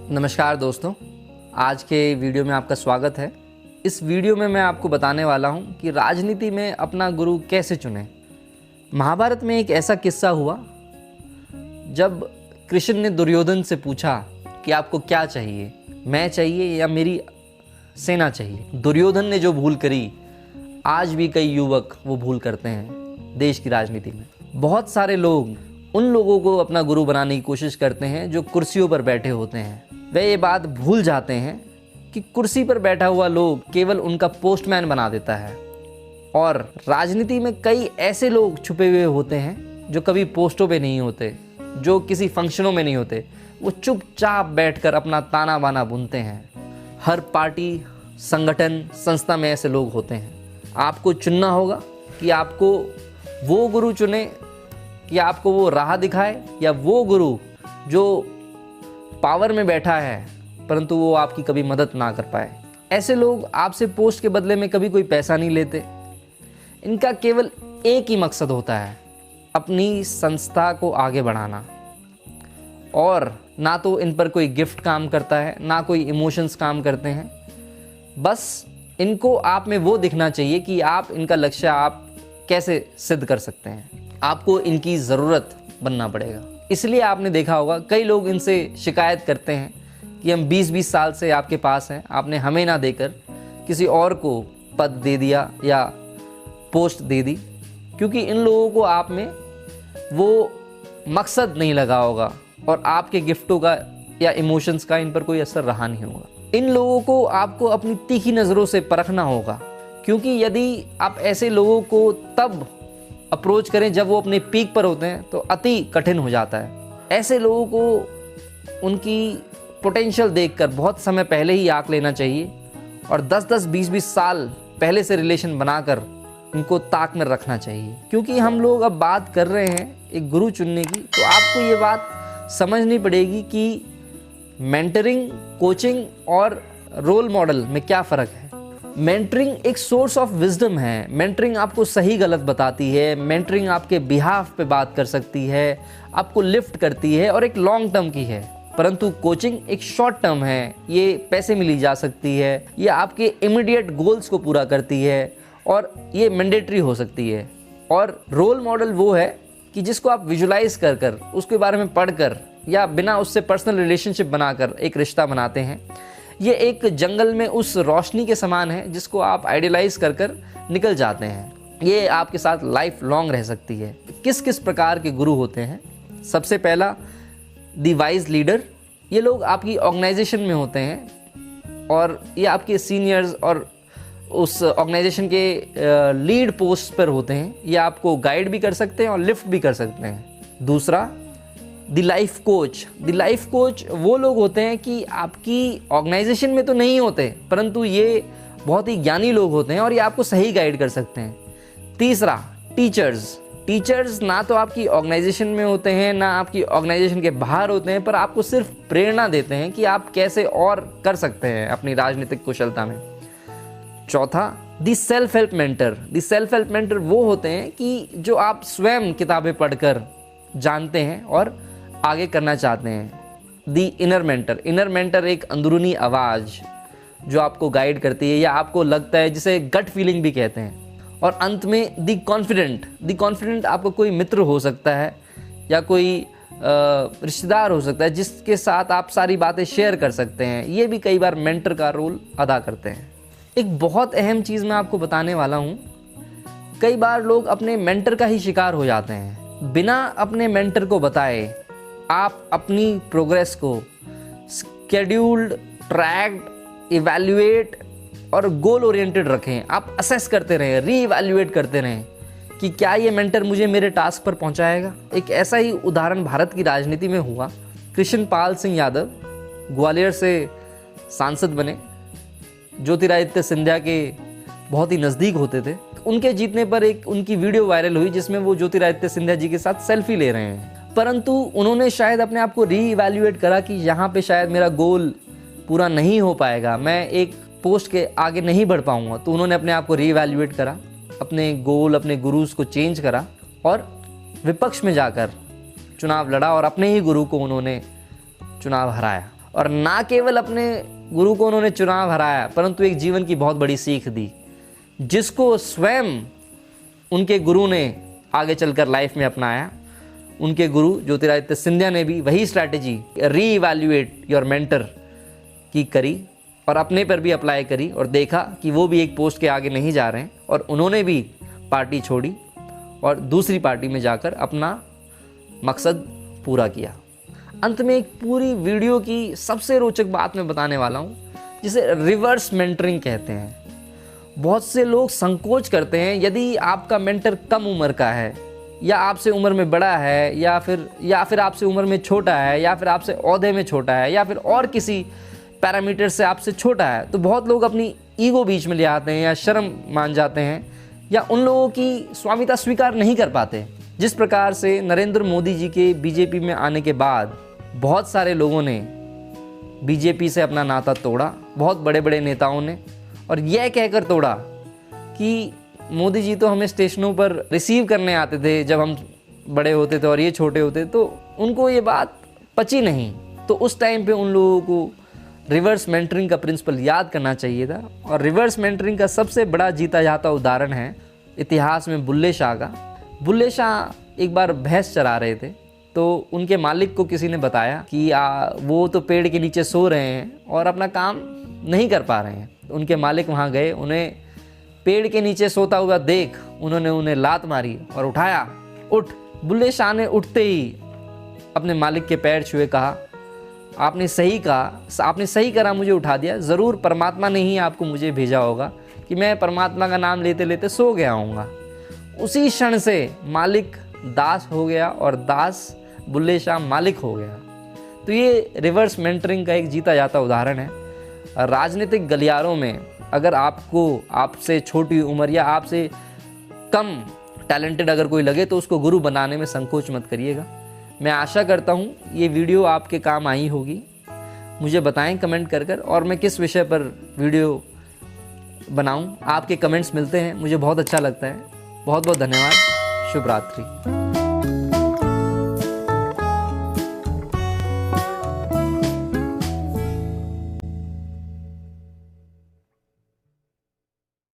नमस्कार दोस्तों, आज के वीडियो में आपका स्वागत है। इस वीडियो में मैं आपको बताने वाला हूं कि राजनीति में अपना गुरु कैसे चुनें। महाभारत में एक ऐसा किस्सा हुआ जब कृष्ण ने दुर्योधन से पूछा कि आपको क्या चाहिए, मैं चाहिए या मेरी सेना चाहिए। दुर्योधन ने जो भूल करी आज भी कई युवक वो भूल करते हैं। देश की राजनीति में बहुत सारे लोग उन लोगों को अपना गुरु बनाने की कोशिश करते हैं जो कुर्सियों पर बैठे होते हैं। वे ये बात भूल जाते हैं कि कुर्सी पर बैठा हुआ लोग केवल उनका पोस्टमैन बना देता है। और राजनीति में कई ऐसे लोग छुपे हुए होते हैं जो कभी पोस्टों पे नहीं होते, जो किसी फंक्शनों में नहीं होते। वो चुपचाप बैठकर अपना ताना बाना बुनते हैं। हर पार्टी, संगठन, संस्था में ऐसे लोग होते हैं। आपको चुनना होगा कि आपको वो गुरु चुने कि आपको वो राह दिखाए, या वो गुरु जो पावर में बैठा है परंतु वो आपकी कभी मदद ना कर पाए। ऐसे लोग आपसे पोस्ट के बदले में कभी कोई पैसा नहीं लेते। इनका केवल एक ही मकसद होता है, अपनी संस्था को आगे बढ़ाना। और ना तो इन पर कोई गिफ्ट काम करता है, ना कोई इमोशंस काम करते हैं। बस इनको आप में वो दिखना चाहिए कि आप इनका लक्ष्य आप कैसे सिद्ध कर सकते हैं। आपको इनकी ज़रूरत बनना पड़ेगा। इसलिए आपने देखा होगा कई लोग इनसे शिकायत करते हैं कि हम 20-20 साल से आपके पास हैं, आपने हमें ना देकर किसी और को पद दे दिया या पोस्ट दे दी। क्योंकि इन लोगों को आप में वो मकसद नहीं लगा होगा और आपके गिफ्टों का या इमोशंस का इन पर कोई असर रहा नहीं होगा। इन लोगों को आपको अपनी तीखी नज़रों से परखना होगा, क्योंकि यदि आप ऐसे लोगों को तब अप्रोच करें जब वो अपने पीक पर होते हैं तो अति कठिन हो जाता है। ऐसे लोगों को उनकी पोटेंशियल देखकर बहुत समय पहले ही आंक लेना चाहिए और 10-10, 20-20 साल पहले से रिलेशन बनाकर उनको ताक में रखना चाहिए। क्योंकि हम लोग अब बात कर रहे हैं एक गुरु चुनने की, तो आपको ये बात समझनी पड़ेगी कि मेंटरिंग, कोचिंग और रोल मॉडल में क्या फ़र्क है। मेंटरिंग एक सोर्स ऑफ विजडम है। मेंटरिंग आपको सही गलत बताती है। मेंटरिंग आपके बिहाफ पे बात कर सकती है, आपको लिफ्ट करती है और एक लॉन्ग टर्म की है। परंतु कोचिंग एक शॉर्ट टर्म है, ये पैसे में ली जा सकती है, ये आपके इमीडिएट गोल्स को पूरा करती है और ये मैंडेटरी हो सकती है। और रोल मॉडल वो है कि जिसको आप विजुलाइज कर कर, उसके बारे में पढ़कर या बिना उससे पर्सनल रिलेशनशिप बनाकर एक रिश्ता बनाते हैं। ये एक जंगल में उस रोशनी के समान है जिसको आप आइडियलाइज कर कर निकल जाते हैं। ये आपके साथ लाइफ लॉन्ग रह सकती है। किस किस प्रकार के गुरु होते हैं? सबसे पहला, द वाइज लीडर। ये लोग आपकी ऑर्गेनाइजेशन में होते हैं और ये आपके सीनियर्स और उस ऑर्गेनाइजेशन के लीड पोस्ट पर होते हैं। ये आपको गाइड भी कर सकते हैं और लिफ्ट भी कर सकते हैं। दूसरा, the life coach. The life coach वो लोग होते हैं कि आपकी ऑर्गेनाइजेशन में तो नहीं होते, परंतु ये बहुत ही ज्ञानी लोग होते हैं और ये आपको सही गाइड कर सकते हैं। तीसरा, टीचर्स। टीचर्स ना तो आपकी ऑर्गेनाइजेशन में होते हैं, ना आपकी ऑर्गेनाइजेशन के बाहर होते हैं, पर आपको सिर्फ प्रेरणा देते हैं कि आप कैसे और कर सकते हैं अपनी राजनीतिक कुशलता में। चौथा, the self help mentor. The self help mentor वो होते हैं कि जो आप स्वयं किताबें पढ़कर जानते हैं और आगे करना चाहते हैं। The inner mentor. Inner mentor एक अंदरूनी आवाज़ जो आपको गाइड करती है या आपको लगता है, जिसे गट फीलिंग भी कहते हैं। और अंत में दी कॉन्फिडेंट। दी कॉन्फिडेंट आपको कोई मित्र हो सकता है या कोई रिश्तेदार हो सकता है जिसके साथ आप सारी बातें शेयर कर सकते हैं। ये भी कई बार मेंटर का रोल अदा करते हैं। एक बहुत अहम चीज़ मैं आपको बताने वाला हूँ। कई बार लोग अपने मेंटर का ही शिकार हो जाते हैं। बिना अपने मेंटर को बताए आप अपनी प्रोग्रेस को स्केड्यूल्ड, ट्रैक्ड, इवैल्यूएट और गोल ओरिएंटेड रखें। आप असेस करते रहें, रीइवैल्यूएट करते रहें कि क्या ये मेंटर मुझे मेरे टास्क पर पहुंचाएगा। एक ऐसा ही उदाहरण भारत की राजनीति में हुआ। कृष्णपाल सिंह यादव ग्वालियर से सांसद बने, ज्योतिरादित्य सिंधिया के बहुत ही नज़दीक होते थे। उनके जीतने पर एक उनकी वीडियो वायरल हुई जिसमें वो ज्योतिरादित्य सिंधिया जी के साथ सेल्फी ले रहे हैं। परंतु उन्होंने शायद अपने आप को रीइवैल्यूएट करा कि यहाँ पे शायद मेरा गोल पूरा नहीं हो पाएगा, मैं एक पोस्ट के आगे नहीं बढ़ पाऊँगा। तो उन्होंने अपने आप को रीइवैल्यूएट करा, अपने गोल, अपने गुरुज को चेंज करा और विपक्ष में जाकर चुनाव लड़ा और अपने ही गुरु को उन्होंने चुनाव हराया। और ना केवल अपने गुरु को उन्होंने चुनाव हराया, परंतु एक जीवन की बहुत बड़ी सीख दी, जिसको स्वयं उनके गुरु ने आगे चलकर लाइफ में अपनाया। उनके गुरु ज्योतिरादित्य सिंधिया ने भी वही स्ट्रैटेजी रीइवैल्यूएट योर मेंटर की करी और अपने पर भी अप्लाई करी और देखा कि वो भी एक पोस्ट के आगे नहीं जा रहे हैं, और उन्होंने भी पार्टी छोड़ी और दूसरी पार्टी में जाकर अपना मकसद पूरा किया। अंत में एक पूरी वीडियो की सबसे रोचक बात मैं बताने वाला हूँ, जिसे रिवर्स मेंटरिंग कहते हैं। बहुत से लोग संकोच करते हैं, यदि आपका मेंटर कम उम्र का है या आपसे उम्र में बड़ा है या फिर आपसे उम्र में छोटा है या फिर आपसे ओहदे में छोटा है या फिर और किसी पैरामीटर से आपसे छोटा है, तो बहुत लोग अपनी ईगो बीच में ले आते हैं या शर्म मान जाते हैं या उन लोगों की स्वामिता स्वीकार नहीं कर पाते। जिस प्रकार से नरेंद्र मोदी जी के बीजेपी में आने के बाद बहुत सारे लोगों ने बीजेपी से अपना नाता तोड़ा, बहुत बड़े बड़े नेताओं ने, और यह कहकर तोड़ा कि मोदी जी तो हमें स्टेशनों पर रिसीव करने आते थे जब हम बड़े होते थे और ये छोटे होते, तो उनको ये बात पची नहीं। तो उस टाइम पे उन लोगों को रिवर्स मेंटरिंग का प्रिंसिपल याद करना चाहिए था। और रिवर्स मेंटरिंग का सबसे बड़ा जीता जाता उदाहरण है इतिहास में बुल्ले शाह का। बुल्ले शाह एक बार भैंस चरा रहे थे, तो उनके मालिक को किसी ने बताया कि वो तो पेड़ के नीचे सो रहे हैं और अपना काम नहीं कर पा रहे हैं। उनके मालिक वहाँ गए, उन्हें पेड़ के नीचे सोता हुआ देख उन्होंने उन्हें लात मारी और उठाया, उठ। बुल्ले शाह ने उठते ही अपने मालिक के पैर छुए, कहा आपने सही करा, मुझे उठा दिया। ज़रूर परमात्मा ने ही आपको मुझे भेजा होगा कि मैं परमात्मा का नाम लेते लेते सो गया हूँगा। उसी क्षण से मालिक दास हो गया और दास बुल्ले शाह मालिक हो गया। तो ये रिवर्स मेंटरिंग का एक जीता जाता उदाहरण है। राजनीतिक गलियारों में अगर आपसे छोटी उम्र या आपसे कम टैलेंटेड अगर कोई लगे तो उसको गुरु बनाने में संकोच मत करिएगा। मैं आशा करता हूँ ये वीडियो आपके काम आई होगी। मुझे बताएं कमेंट कर और मैं किस विषय पर वीडियो बनाऊँ। आपके कमेंट्स मिलते हैं, मुझे बहुत अच्छा लगता है। बहुत बहुत धन्यवाद। शुभ रात्रि।